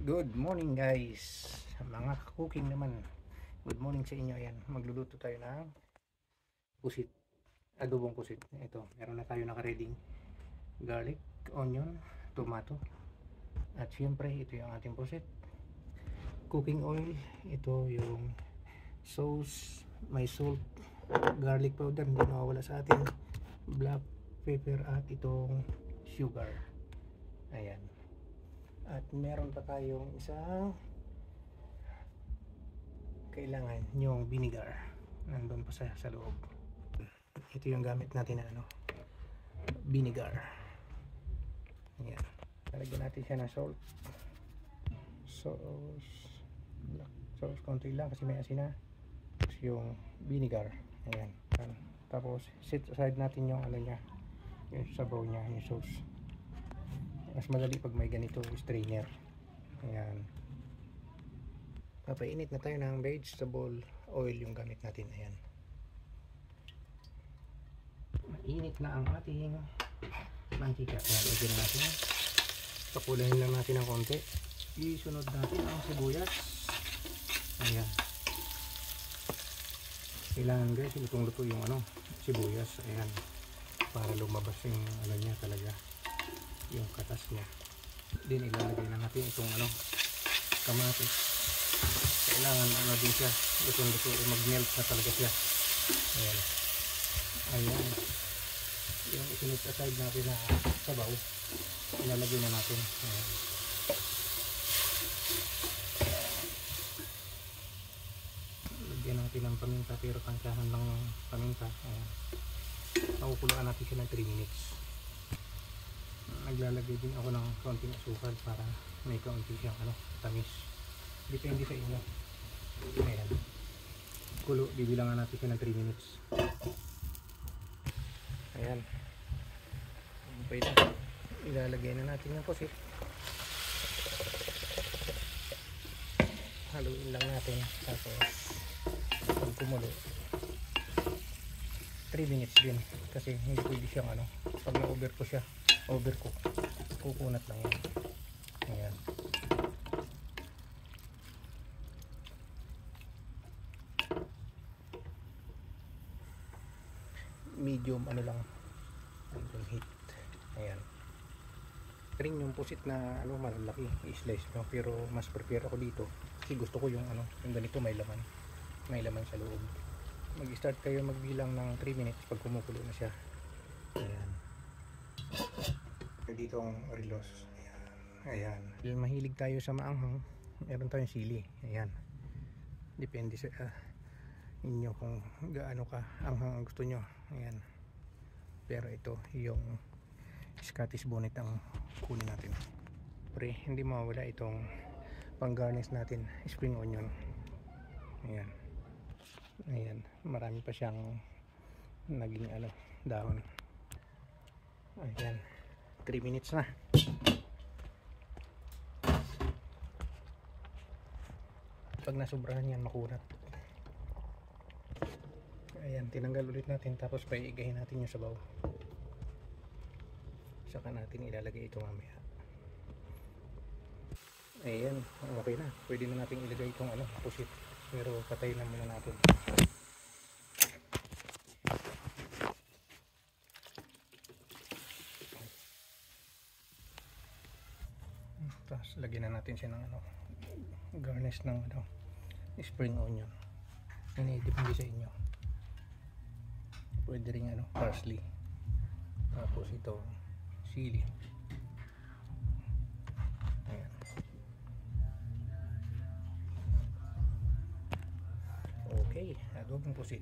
Good morning guys, mga cooking naman. Good morning sa inyo. Ayan, magluluto tayo ng pusit, adobong pusit. Ito, meron na tayo naka-ready garlic, onion, tomato, at syempre ito yung ating pusit. Cooking oil, ito yung sauce, may salt, garlic powder, hindi mawawala sa atin, black pepper, at itong sugar. Ayan. At meron pa tayong isang kailangan yung vinegar, nandun pa sa loob. Ito yung gamit natin na vinegar. Ayan, lalagyan natin siya ng salt, black sauce, konti lang kasi may asin na. Tapos yung vinegar. Ayan, tapos set aside natin yung yung sabaw niya, yung sauce. Mas madali pag may ganito strainer. Ayan, papainit na tayo ng vegetable oil yung gamit natin. Ayan, mainit na ang ating mantika. Ayan, lagyan na natin, pakulahin lang natin ng konti. Isunod natin ang sibuyas. Ayan, kailangan guys lutong-luto yung sibuyas. Ayan, para lumabas yung niya talaga, yung katas niya. Din ilalagay na natin itong kamatis. Kailangan din siya lutong-luto, mag-melt na talaga siya. Ayan, ayan, yung isinit aside natin na sabaw, ilalagay na natin. Ayan, lagyan natin ng paminta, pero tansyahan lang yung paminta. Ayan, nakukuluan natin siya ng 3 minutes. Naglalagay din ako ng kaunting asukal para may kaunti siyang tamis. Depende sa inyo. Ayan, bibilangan natin siya ng 3 minutes. Ayan, okay na. Ilalagay na natin yung pusit. Haluin lang natin, tapos pag kumulo 3 minutes din, kasi hindi pwede siyang pag na-overcook siya, overcook, kukunat lang yan. Ayan, medium lang, medium heat. Ayan, ring yung pusit na malaki, i-slice nyo, pero mas prepare ako dito kasi gusto ko yung yung ganito, may laman sa loob. Mag-start kayo magbilang ng 3 minutes pag kumukulo na siya. Ayan, dito ang relos. Ayan, mahilig tayo sa maanghang, meron tayong sili. Ayan, depende sa inyo kung gaano ka anghang ang gusto nyo. Ayan, pero ito yung Scottish bonnet ang kunin natin. Pre, hindi mawala itong pang garnish natin, spring onion. Ayan, ayan, marami pa siyang naging dahon. Ayan, 3 minutes na. Pag nasobrahan yan, makunat. Ayan, tinanggal ulit natin, tapos paigahin natin yung sabaw. Saka natin ilalagay ito mamaya. Ayan, okay na. Pwede na natin ilagay itong pusit, pero patay na muna natin. Tapos lagyan na natin siya ng garnish ng spring onion. Ini depende sa inyo. Pwede rin parsley. Tapos ito sili. Ayan, okay, adobong pusit.